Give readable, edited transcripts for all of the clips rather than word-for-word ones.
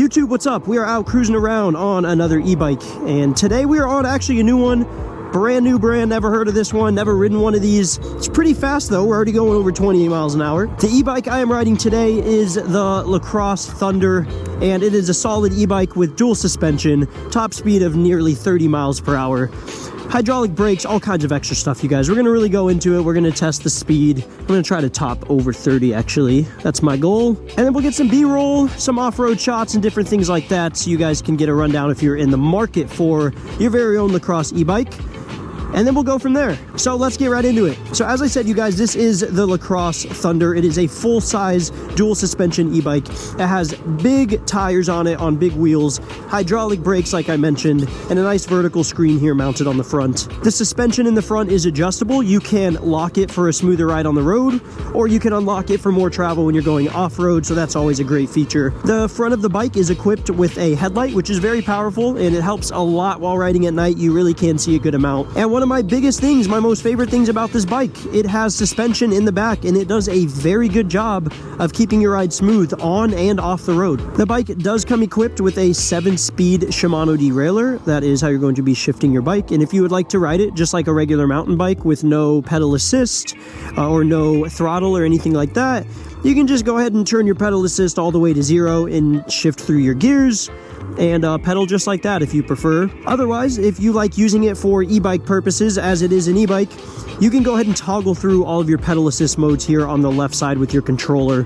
YouTube, what's up? We are out cruising around on another e-bike, and today we are on actually a new one. Brand new brand, never heard of this one, never ridden one of these. It's pretty fast though, we're already going over 28 miles an hour. The e-bike I am riding today is the Lacros Thunder, and it is a solid e-bike with dual suspension, top speed of nearly 30 miles per hour. Hydraulic brakes, all kinds of extra stuff, you guys. We're gonna really go into it. We're gonna test the speed. I'm gonna try to top over 30, actually. That's my goal. And then we'll get some B-roll, some off-road shots, and different things like that, so you guys can get a rundown if you're in the market for your very own Lacrosse e-bike. And then we'll go from there. So let's get right into it. So as I said, you guys, this is the Lacros Thunder. It is a full-size dual suspension e-bike. It has big tires on it, on big wheels, hydraulic brakes like I mentioned, and a nice vertical screen here mounted on the front. The suspension in the front is adjustable. You can lock it for a smoother ride on the road, or you can unlock it for more travel when you're going off-road, so that's always a great feature. The front of the bike is equipped with a headlight, which is very powerful, and it helps a lot while riding at night. You really can see a good amount. And one of my biggest things, my most favorite things about this bike, it has suspension in the back, and it does a very good job of keeping your ride smooth on and off the road. The bike does come equipped with a 7-speed Shimano derailleur. That is how you're going to be shifting your bike, and if you would like to ride it just like a regular mountain bike with no pedal assist or no throttle or anything like that, you can just go ahead and turn your pedal assist all the way to 0 and shift through your gears and pedal just like that if you prefer. Otherwise, if you like using it for e-bike purposes, as it is an e-bike, you can go ahead and toggle through all of your pedal assist modes here on the left side with your controller.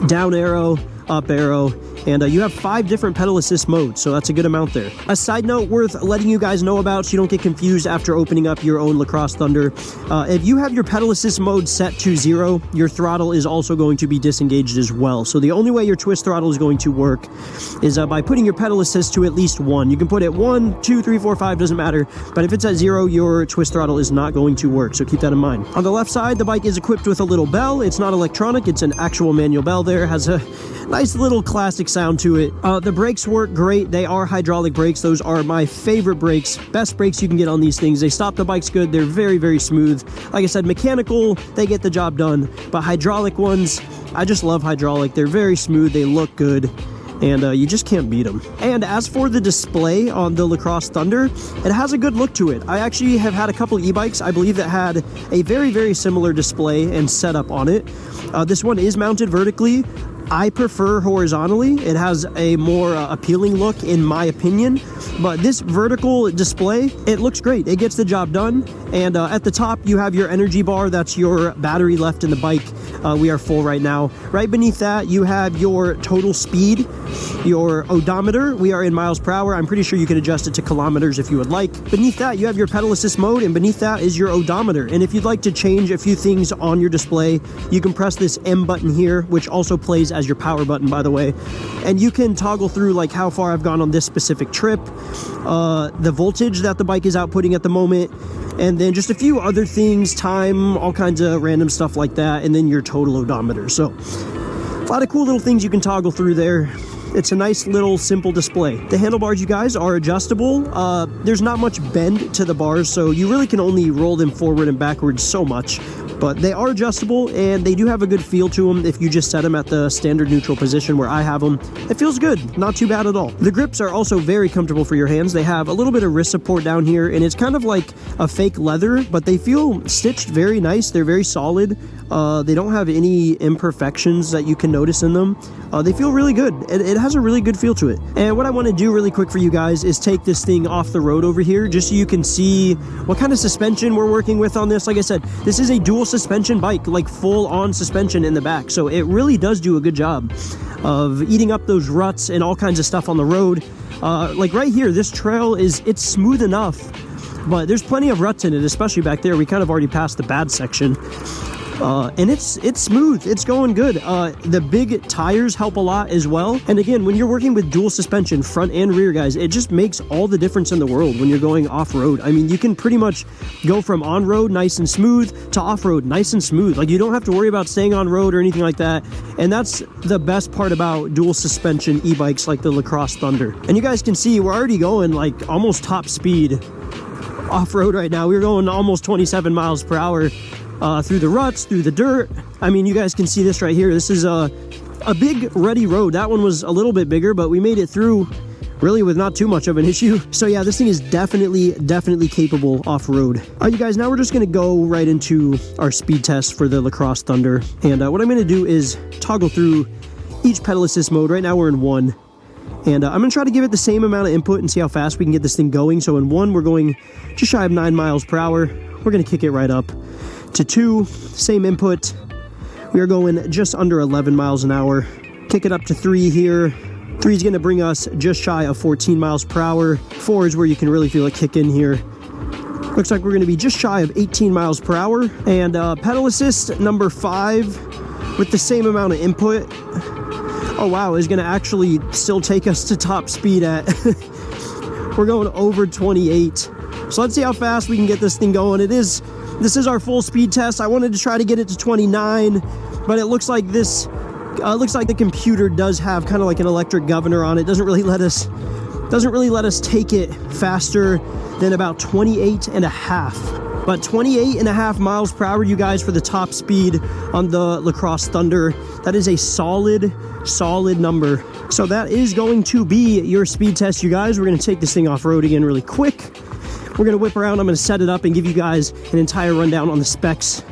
Down arrow, up arrow, and you have 5 different pedal assist modes, so that's a good amount there. A side note worth letting you guys know about so you don't get confused after opening up your own Lacros Thunder. If you have your pedal assist mode set to 0, your throttle is also going to be disengaged as well. So the only way your twist throttle is going to work is by putting your pedal assist to at least 1. You can put it 1, 2, 3, 4, 5, doesn't matter, but if it's at 0, your twist throttle is not going to work, so keep that in mind. On the left side, the bike is equipped with a little bell. It's not electronic, it's an actual manual bell there. It has a nice little classic sound to it. The brakes work great. They are hydraulic brakes. Those are my favorite brakes. Best brakes you can get on these things. They stop the bikes good. They're very, very smooth. Like I said, mechanical, they get the job done. But hydraulic ones, I just love hydraulic. They're very smooth. They look good. And you just can't beat them. And as for the display on the Lacros Thunder, it has a good look to it. I actually have had a couple e-bikes, I believe, that had a very, very similar display and setup on it. This one is mounted vertically. I prefer horizontally. It has a more appealing look in my opinion, but this vertical display, it looks great. It gets the job done. And at the top you have your energy bar. That's your battery left in the bike. We are full right now. Right beneath that you have your total speed, your odometer. We are in miles per hour. I'm pretty sure you can adjust it to kilometers if you would like. Beneath that you have your pedal assist mode, and beneath that is your odometer. And if you'd like to change a few things on your display, you can press this M button here, which also plays as your power button, by the way, and you can toggle through like how far I've gone on this specific trip, the voltage that the bike is outputting at the moment, and then just a few other things, time, all kinds of random stuff like that, and then your total odometer. So a lot of cool little things you can toggle through there. It's a nice little simple display. The handlebars, you guys, are adjustable. There's not much bend to the bars, so you really can only roll them forward and backwards so much. But they are adjustable, and they do have a good feel to them if you just set them at the standard neutral position where I have them. It feels good, not too bad at all. The grips are also very comfortable for your hands. They have a little bit of wrist support down here, and it's kind of like a fake leather, but they feel stitched very nice. They're very solid. They don't have any imperfections that you can notice in them. They feel really good. It has a really good feel to it. And what I want to do really quick for you guys is take this thing off the road over here, just so you can see what kind of suspension we're working with on this. Like I said, this is a dual suspension bike, like full on suspension in the back, so it really does do a good job of eating up those ruts and all kinds of stuff on the road. Like right here, this trail it's smooth enough, but there's plenty of ruts in it, especially back there. We kind of already passed the bad section. And it's smooth, it's going good. The big tires help a lot as well. And again, when you're working with dual suspension, front and rear, guys, it just makes all the difference in the world when you're going off-road. I mean, you can pretty much go from on-road nice and smooth to off-road nice and smooth. Like, you don't have to worry about staying on road or anything like that. And that's the best part about dual suspension e-bikes like the Lacros Thunder. And you guys can see we're already going like almost top speed off-road right now. We're going almost 27 miles per hour through the ruts, through the dirt. I mean, you guys can see this right here. This is a big ruddy road. That one was a little bit bigger, but we made it through really with not too much of an issue. So yeah, this thing is definitely capable off-road. All right, you guys, now we're just gonna go right into our speed test for the Lacros Thunder. And what I'm gonna do is toggle through each pedal assist mode. Right now we're in 1. And I'm gonna try to give it the same amount of input and see how fast we can get this thing going. So in 1, we're going just shy of 9 miles per hour. We're gonna kick it right up to 2, same input. We are going just under 11 miles an hour. Kick it up to 3 here. 3 is going to bring us just shy of 14 miles per hour. 4 is where you can really feel it kick in here. Looks like we're going to be just shy of 18 miles per hour. And pedal assist number 5 with the same amount of input. Oh wow, is going to actually still take us to top speed at... We're going over 28. So let's see how fast we can get this thing going. This is our full speed test. I wanted to try to get it to 29, but it looks like this... looks like the computer does have kind of like an electric governor on it. Doesn't really let us take it faster than about 28 and a half. But 28 and a half miles per hour, you guys, for the top speed on the Lacros Thunder. That is a solid number. So that is going to be your speed test, you guys. We're going to take this thing off-road again really quick. We're going to whip around. I'm going to set it up and give you guys an entire rundown on the specs,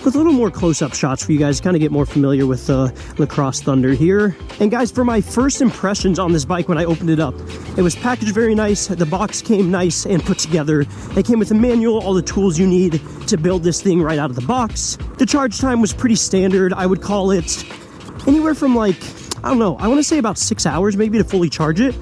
with a little more close-up shots for you guys to kind of get more familiar with the Lacros Thunder here. And guys, for my first impressions on this bike when I opened it up, it was packaged very nice. The box came nice and put together. It came with a manual, all the tools you need to build this thing right out of the box. The charge time was pretty standard. I would call it anywhere from like, I don't know, I want to say about 6 hours maybe to fully charge it.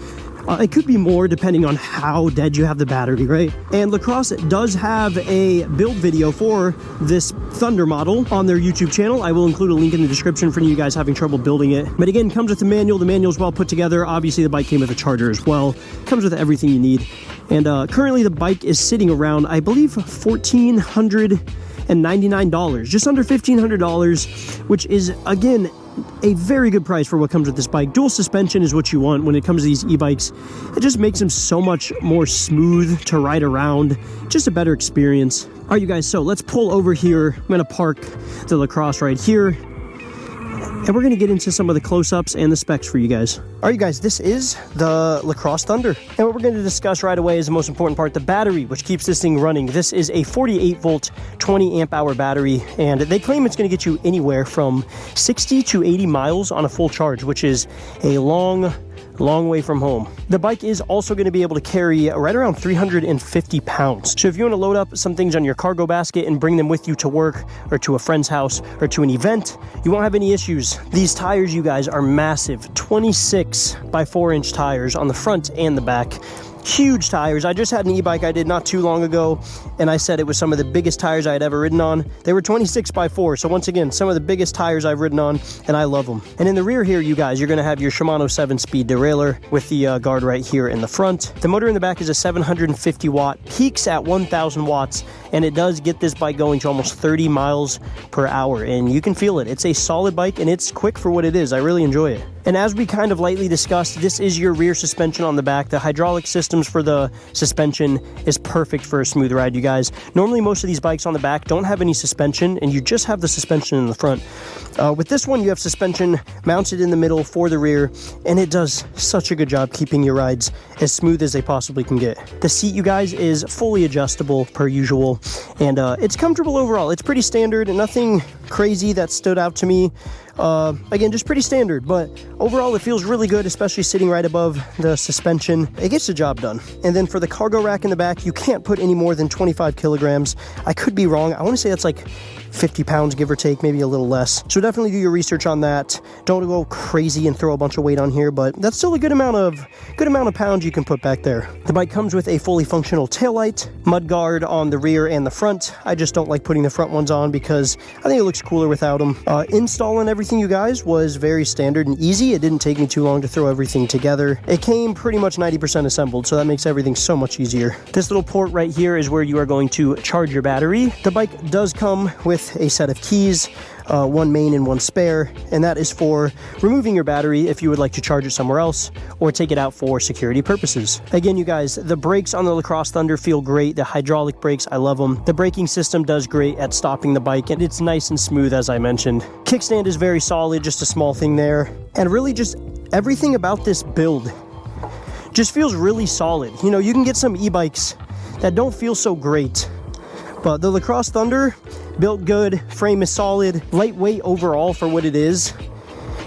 It could be more depending on how dead you have the battery, right? And Lacros does have a build video for this Thunder model on their YouTube channel. I will include a link in the description for any of you guys having trouble building it. But again, comes with a manual. The manual is well put together. Obviously, the bike came with a charger as well. Comes with everything you need. And currently, the bike is sitting around, I believe, $1,499, just under $1,500, which is, again, a very good price for what comes with this bike. Dual suspension is what you want when it comes to these e-bikes. It just makes them so much more smooth to ride around. Just a better experience. All right, you guys, so let's pull over here. I'm gonna park the Lacros right here, and we're gonna get into some of the close-ups and the specs for you guys. All right, you guys, this is the Lacros Thunder. And what we're gonna discuss right away is the most important part, the battery, which keeps this thing running. This is a 48-volt, 20-amp-hour battery, and they claim it's gonna get you anywhere from 60 to 80 miles on a full charge, which is a long way from home. The bike is also going to be able to carry right around 350 pounds. So if you want to load up some things on your cargo basket and bring them with you to work or to a friend's house or to an event, you won't have any issues. These tires, you guys, are massive. 26 by 4-inch tires on the front and the back. Huge tires. I just had an e-bike I did not too long ago, and I said it was some of the biggest tires I had ever ridden on. They were 26 by 4, so once again, some of the biggest tires I've ridden on, and I love them. And in the rear here, you guys, you're going to have your Shimano 7-speed derailleur with the guard right here in the front. The motor in the back is a 750 watt, peaks at 1,000 watts, and it does get this bike going to almost 30 miles per hour, and you can feel it. It's a solid bike, and it's quick for what it is. I really enjoy it. And as we kind of lightly discussed, this is your rear suspension on the back. The hydraulic systems for the suspension is perfect for a smooth ride, you guys. Normally, most of these bikes on the back don't have any suspension, and you just have the suspension in the front. With this one, you have suspension mounted in the middle for the rear, and it does such a good job keeping your rides as smooth as they possibly can get. The seat, you guys, is fully adjustable per usual, and it's comfortable overall. It's pretty standard, and nothing crazy that stood out to me. Again, just pretty standard, but overall it feels really good, especially sitting right above the suspension. It gets the job done. And then for the cargo rack in the back, you can't put any more than 25 kilograms. I could be wrong. I want to say that's like 50 pounds, give or take, maybe a little less. So definitely do your research on that. Don't go crazy and throw a bunch of weight on here, but that's still a good amount of pounds you can put back there. The bike comes with a fully functional taillight, mud guard on the rear and the front. I just don't like putting the front ones on because I think it looks cooler without them. Installing everything, you guys, was very standard and easy. It didn't take me too long to throw everything together. It came pretty much 90% assembled, so that makes everything so much easier. This little port right here is where you are going to charge your battery. The bike does come with with a set of keys, one main and one spare, and that is for removing your battery if you would like to charge it somewhere else or take it out for security purposes. Again, you guys, the brakes on the Lacros Thunder feel great. The hydraulic brakes, I love them. The braking system does great at stopping the bike, and it's nice and smooth, as I mentioned. Kickstand is very solid, just a small thing there. And really just everything about this build just feels really solid. You know, you can get some e-bikes that don't feel so great, but the Lacros Thunder, built good, frame is solid, lightweight overall for what it is.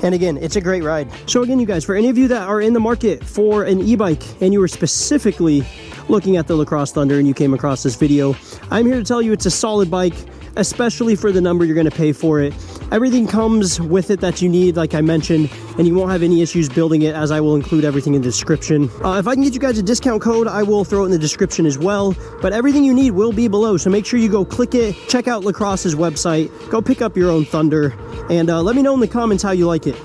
And again, it's a great ride. So again, you guys, for any of you that are in the market for an e-bike and you were specifically looking at the Lacros Thunder and you came across this video, I'm here to tell you it's a solid bike, especially for the number you're gonna pay for it. Everything comes with it that you need, like I mentioned, and you won't have any issues building it, as I will include everything in the description. If I can get you guys a discount code, I will throw it in the description as well, but everything you need will be below, so make sure you go click it, check out Lacros's website, go pick up your own Thunder, and let me know in the comments how you like it.